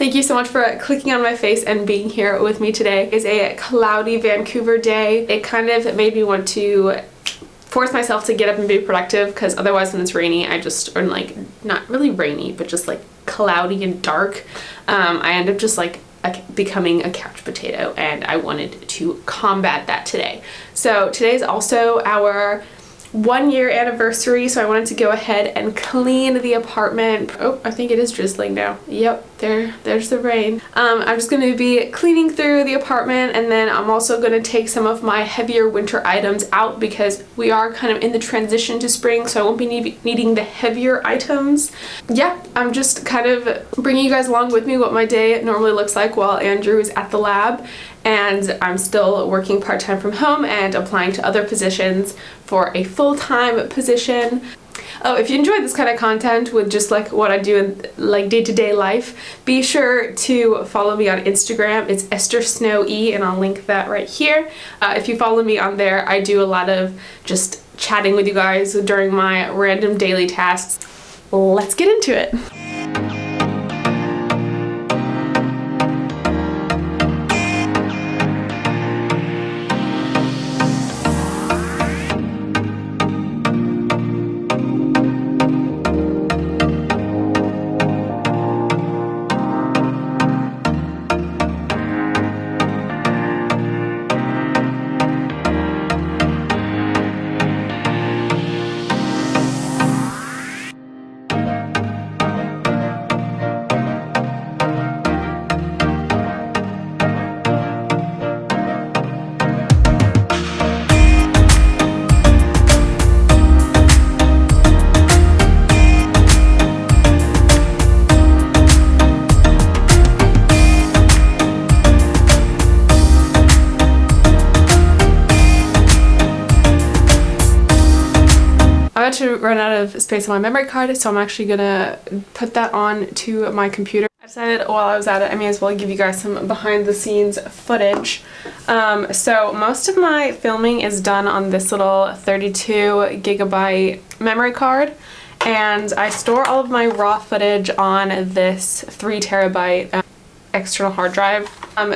Thank you so much for clicking on my face and being here with me today. It's a cloudy Vancouver day. It kind of made me want to force myself to get up and be productive, because otherwise when it's rainy, or like, not really rainy, but just like cloudy and dark, I end up just like becoming a couch potato, and I wanted to combat that today. So today is also our 1-year anniversary, so I wanted to go ahead and clean the apartment. Oh, I think it is drizzling now. Yep, there's the rain. I'm just going to be cleaning through the apartment, and then I'm also going to take some of my heavier winter items out because we are kind of in the transition to spring, so I won't be needing the heavier items. Yeah, I'm just kind of bringing you guys along with me what my day normally looks like while Andrew is at the lab, and I'm still working part-time from home and applying to other positions for a full-time position. Oh, if you enjoyed this kind of content with just like what I do in like day-to-day life, be sure to follow me on Instagram. It's Esther Snow E, and I'll link that right here. If you follow me on there, I do a lot of just chatting with you guys during my random daily tasks. Let's get into it. I'm about to run out of space on my memory card, so I'm actually gonna put that on to my computer. I decided while I was at it, I may as well give you guys some behind the scenes footage. So most of my filming is done on this little 32 gigabyte memory card, and I store all of my raw footage on this 3 terabyte external hard drive.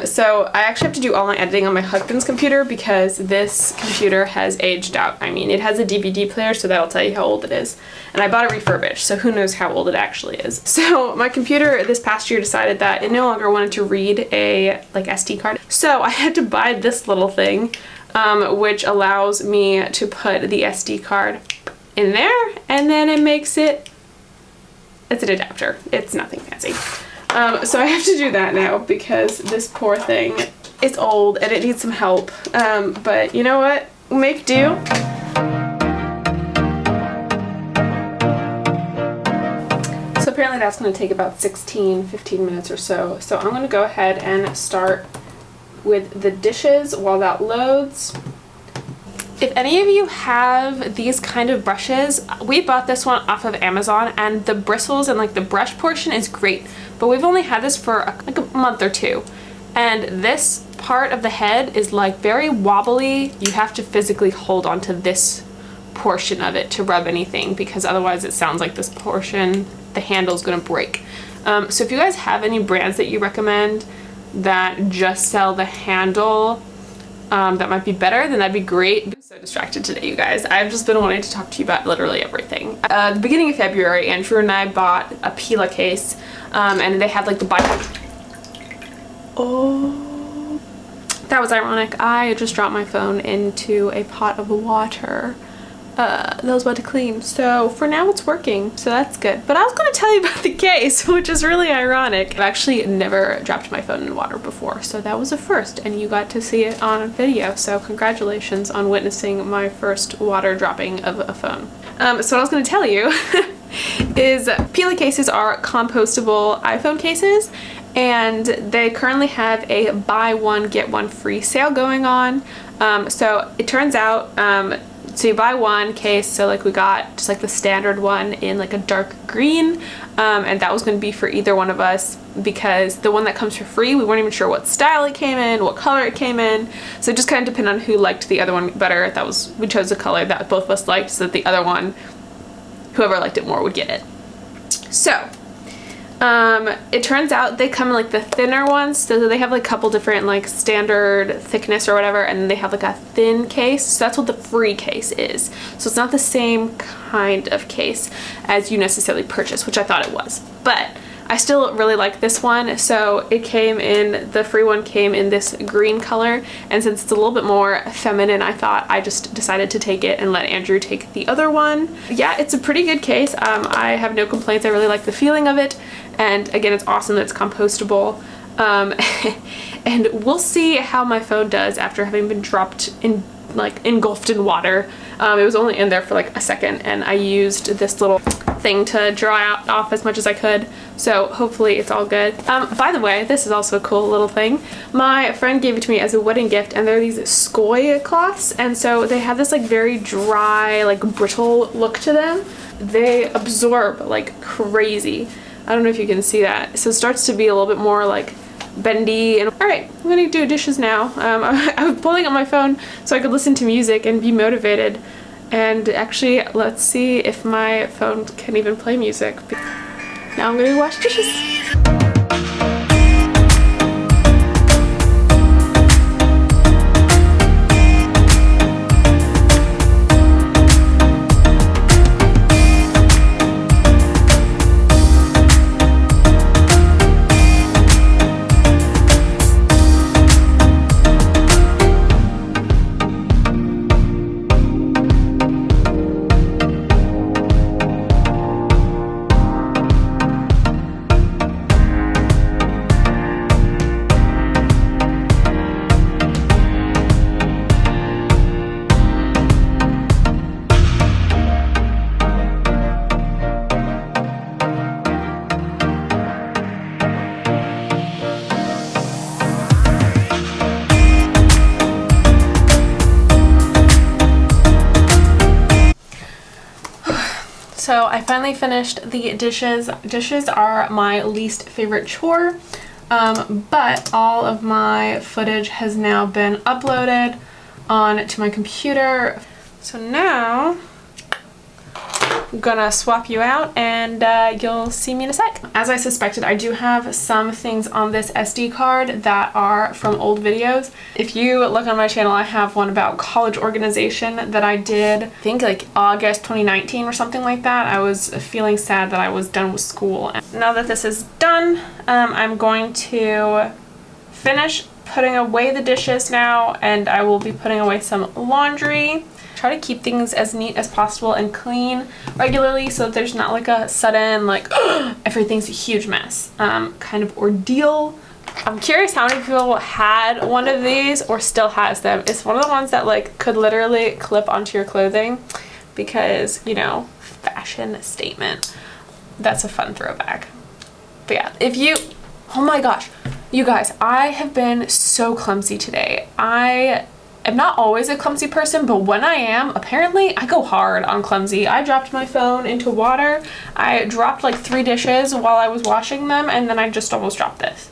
So I actually have to do all my editing on my husband's computer because this computer has aged out. I mean, it has a DVD player, so that'll tell you how old it is. And I bought it refurbished, so who knows how old it actually is. So my computer this past year decided that it no longer wanted to read a like SD card. So I had to buy this little thing, which allows me to put the SD card in there, and then it makes it, it's an adapter. It's nothing fancy. So I have to do that now because this poor thing is old and it needs some help. But you know what? Make do. So apparently that's going to take about 15 minutes or so. So I'm going to go ahead and start with the dishes while that loads. If any of you have these kind of brushes, we bought this one off of Amazon, and the bristles and like the brush portion is great, but we've only had this for like a month or two, and this part of the head is like very wobbly. You have to physically hold onto this portion of it to rub anything, because otherwise it sounds like this portion, the handle is going to break. So if you guys have any brands that you recommend that just sell the handle that might be better, then that'd be great. I'm so distracted today, you guys. I've just been wanting to talk to you about literally everything. The beginning of February, Andrew and I bought a Pela case, and they had like the Oh, that was ironic. I just dropped my phone into a pot of water that I was about to clean. So for now it's working, so that's good. But I was going to tell you about the case, which is really ironic. I've actually never dropped my phone in water before, so that was a first, and you got to see it on video. So congratulations on witnessing my first water dropping of a phone. So what I was going to tell you is Pela cases are compostable iPhone cases, and they currently have a buy one get one free sale going on. So it turns out so you buy one case, so like we got just like the standard one in like a dark green, and that was going to be for either one of us, because the one that comes for free, we weren't even sure what style it came in, what color it came in, so it just kind of depended on who liked the other one better. We chose a color that both of us liked, so that the other one, whoever liked it more would get it. So It turns out they come in like the thinner ones, so they have like a couple different like standard thickness or whatever, and then they have like a thin case. So that's what the free case is. So it's not the same kind of case as you necessarily purchase, which I thought it was, but I still really like this one. So it came in, the free one came in this green color, and since it's a little bit more feminine, I thought I just decided to take it and let Andrew take the other one. Yeah, it's a pretty good case. I have no complaints. I really like the feeling of it, and again, it's awesome that it's compostable. And we'll see how my phone does after having been dropped in, like engulfed in water. It was only in there for like a second, and I used this little thing to dry out off as much as I could, so hopefully it's all good. By the way, this is also a cool little thing. My friend gave it to me as a wedding gift, and they're these skoy cloths, and so they have this like very dry, like brittle look to them. They absorb like crazy. I don't know if you can see that. So it starts to be a little bit more like bendy. And all right, I'm gonna do dishes now. I was pulling up my phone so I could listen to music and be motivated. And actually, let's see if my phone can even play music. Now I'm gonna wash dishes. So I finally finished the dishes. Dishes are my least favorite chore, but all of my footage has now been uploaded onto my computer. So now I'm gonna swap you out, and you'll see me in a sec. As I suspected, I do have some things on this SD card that are from old videos. If you look on my channel, I have one about college organization that I did, I think like August 2019 or something like that. I was feeling sad that I was done with school. Now that this is done, I'm going to finish putting away the dishes now, and I will be putting away some laundry. Try to keep things as neat as possible and clean regularly, so that there's not like a sudden like everything's a huge mess kind of ordeal. I'm curious how many people had one of these or still has them. It's one of the ones that like could literally clip onto your clothing because, you know, fashion statement. That's a fun throwback. But yeah, if you, oh my gosh, you guys, I have been so clumsy today. I'm not always a clumsy person, but when I am, apparently I go hard on clumsy. I dropped my phone into water. I dropped like 3 dishes while I was washing them, and then I just almost dropped this.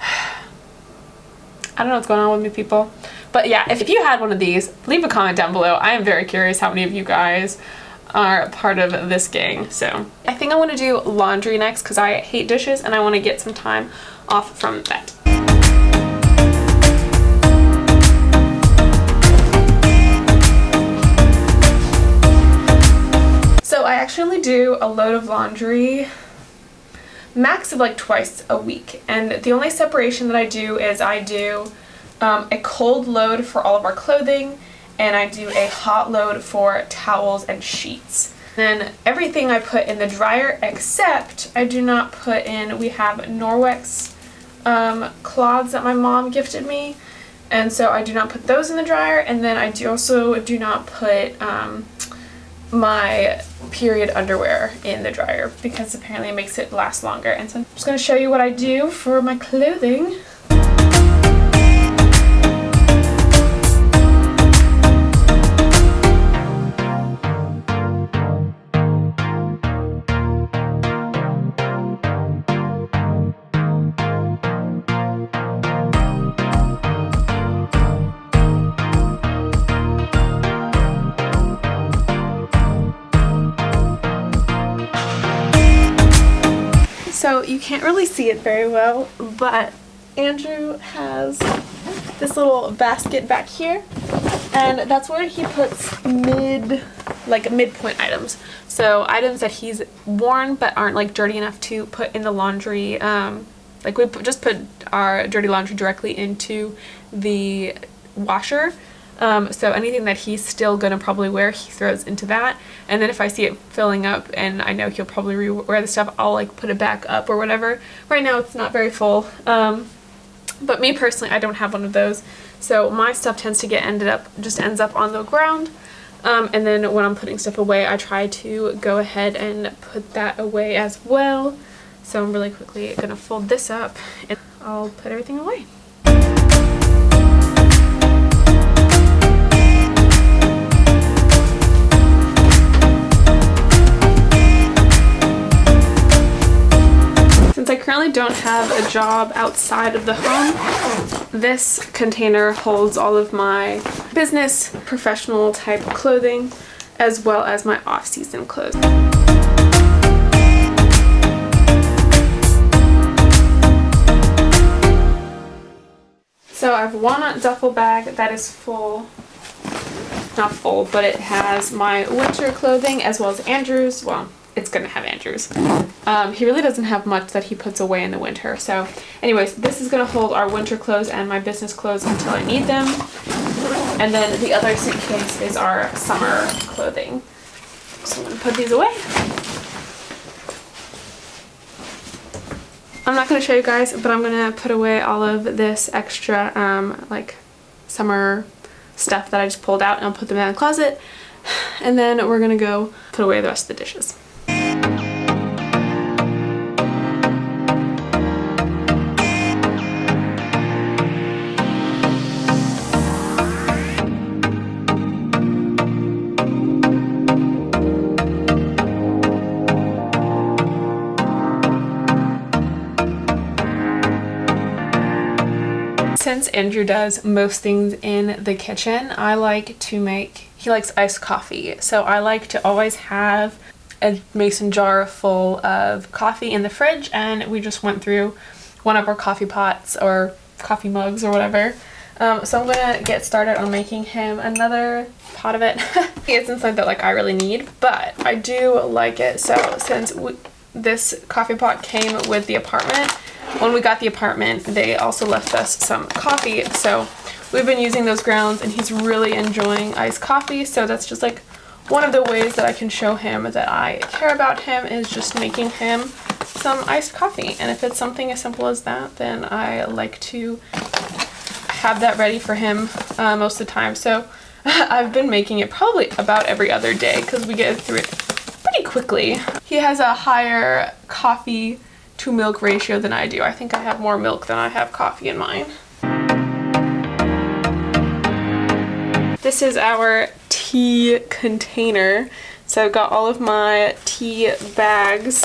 I don't know what's going on with me, people. But yeah, if you had one of these, leave a comment down below. I am very curious how many of you guys are part of this gang. So I think I want to do laundry next because I hate dishes and I want to get some time off from that. So I actually do a load of laundry max of like twice a week, and the only separation that I do is I do a cold load for all of our clothing, and I do a hot load for towels and sheets. Then everything I put in the dryer, except I do not put in, we have Norwex cloths that my mom gifted me, and so I do not put those in the dryer. And then I also do not put my period underwear in the dryer because apparently it makes it last longer. And so I'm just going to show you what I do for my clothing. So you can't really see it very well, but Andrew has this little basket back here, and that's where he puts midpoint items. So items that he's worn but aren't like dirty enough to put in the laundry. Like we just put our dirty laundry directly into the washer. So anything that he's still gonna probably wear, he throws into that. And then if I see it filling up and I know he'll probably rewear the stuff, I'll like put it back up or whatever. Right now it's not very full. But me personally, I don't have one of those. So my stuff tends to ends up on the ground. And then when I'm putting stuff away, I try to go ahead and put that away as well. So I'm really quickly gonna fold this up and I'll put everything away. Since I currently don't have a job outside of the home, this container holds all of my business, professional type clothing, as well as my off-season clothes. So I have one duffel bag that is full, not full, but it has my winter clothing as well as Andrew's. Well, it's gonna have Andrew's. He really doesn't have much that he puts away in the winter. So anyways, this is gonna hold our winter clothes and my business clothes until I need them. And then the other suitcase is our summer clothing. So I'm gonna put these away. I'm not gonna show you guys, but I'm gonna put away all of this extra like summer stuff that I just pulled out, and I'll put them in the closet. And then we're gonna go put away the rest of the dishes. Since Andrew does most things in the kitchen, he likes iced coffee. So I like to always have a mason jar full of coffee in the fridge, and we just went through one of our coffee pots or coffee mugs or whatever. So I'm gonna get started on making him another pot of it. It's something that like I really need, but I do like it. So since this coffee pot came with the apartment, when we got the apartment, they also left us some coffee. So we've been using those grounds, and he's really enjoying iced coffee. So that's just like one of the ways that I can show him that I care about him, is just making him some iced coffee. And if it's something as simple as that, then I like to have that ready for him most of the time. So I've been making it probably about every other day because we get through it pretty quickly. He has a higher coffee to milk ratio than I do. I think I have more milk than I have coffee in mine. This is our tea container. So I've got all of my tea bags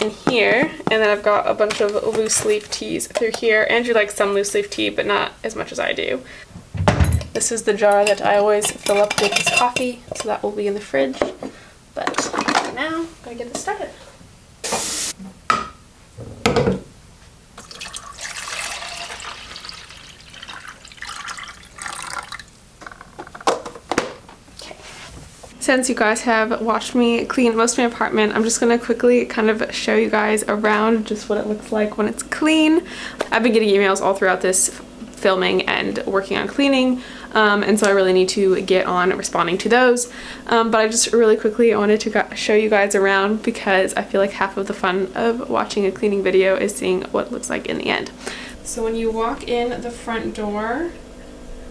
in here, and then I've got a bunch of loose leaf teas through here. Andrew likes some loose leaf tea, but not as much as I do. This is the jar that I always fill up with his coffee, so that will be in the fridge. But for now, I'm gonna get this started. Since you guys have watched me clean most of my apartment, I'm just gonna quickly kind of show you guys around just what it looks like when it's clean. I've been getting emails all throughout this filming and working on cleaning, and so I really need to get on responding to those. But I just really quickly wanted to show you guys around, because I feel like half of the fun of watching a cleaning video is seeing what it looks like in the end. So when you walk in the front door,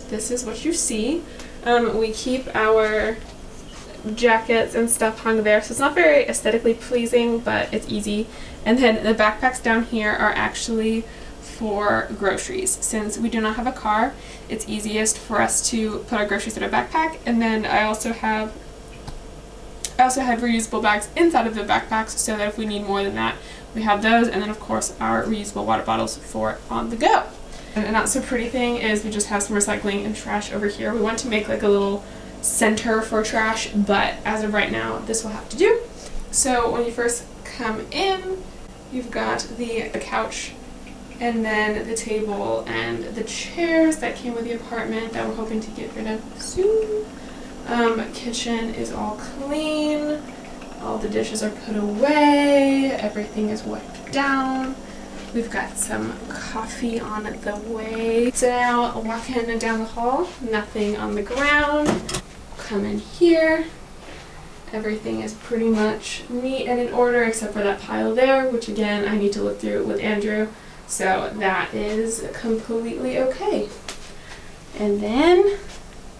this is what you see. We keep our jackets and stuff hung there, so it's not very aesthetically pleasing, but it's easy. And then the backpacks down here are actually for groceries. Since we do not have a car, it's easiest for us to put our groceries in a backpack. And then I also have reusable bags inside of the backpacks, so that if we need more than that, we have those. And then of course our reusable water bottles for on the go. And a not so pretty thing is we just have some recycling and trash over here. We want to make like a little center for trash, but as of right now this will have to do. So when you first come in, You've got the couch, and then the table and the chairs that came with the apartment that we're hoping to get rid of soon. Kitchen is all clean. All the dishes are put away. Everything is wiped down. We've got some coffee on the way. So now walking down the hall, nothing on the ground. Come in here. Everything is pretty much neat and in order except for that pile there, which again I need to look through with Andrew. So that is completely okay. And then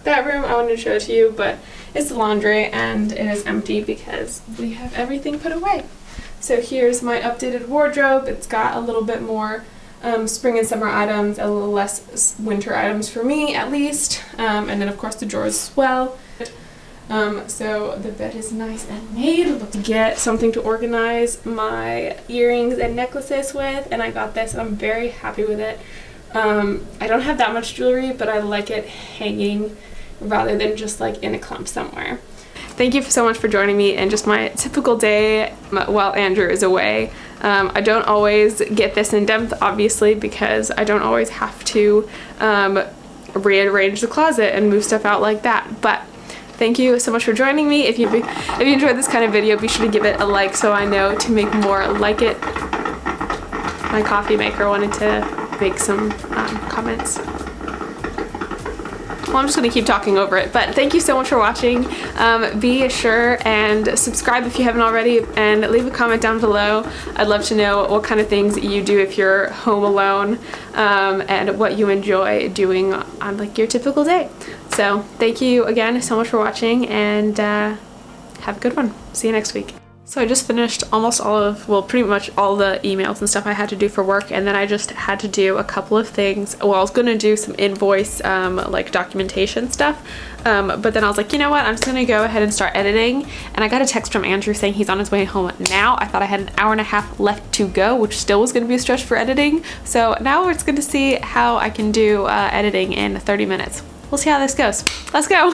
that room I wanted to show to you, but it's the laundry and it is empty because we have everything put away. So here's my updated wardrobe. It's got a little bit more spring and summer items, a little less winter items for me at least, and then of course the drawers as well. So the bed is nice and made. Let's get something to organize my earrings and necklaces with, and I got this and I'm very happy with it. I don't have that much jewelry, but I like it hanging rather than just like in a clump somewhere. Thank you so much for joining me in just my typical day while Andrew is away. I don't always get this in depth, obviously, because I don't always have to rearrange the closet and move stuff out like that. But thank you so much for joining me. If you enjoyed this kind of video, be sure to give it a like so I know to make more like it. My coffee maker wanted to make some comments. Well, I'm just going to keep talking over it, but thank you so much for watching. Be sure and subscribe if you haven't already, and leave a comment down below. I'd love to know what kind of things you do if you're home alone, and what you enjoy doing on like your typical day. So thank you again so much for watching, and have a good one. See you next week. So I just finished almost all of, well, pretty much all the emails and stuff I had to do for work, and then I just had to do a couple of things. Well, I was going to do some invoice, like documentation stuff, but then I was like, you know what, I'm just going to go ahead and start editing, and I got a text from Andrew saying he's on his way home now. I thought I had an hour and a half left to go, which still was going to be a stretch for editing, so now we're just going to see how I can do editing in 30 minutes. We'll see how this goes. Let's go!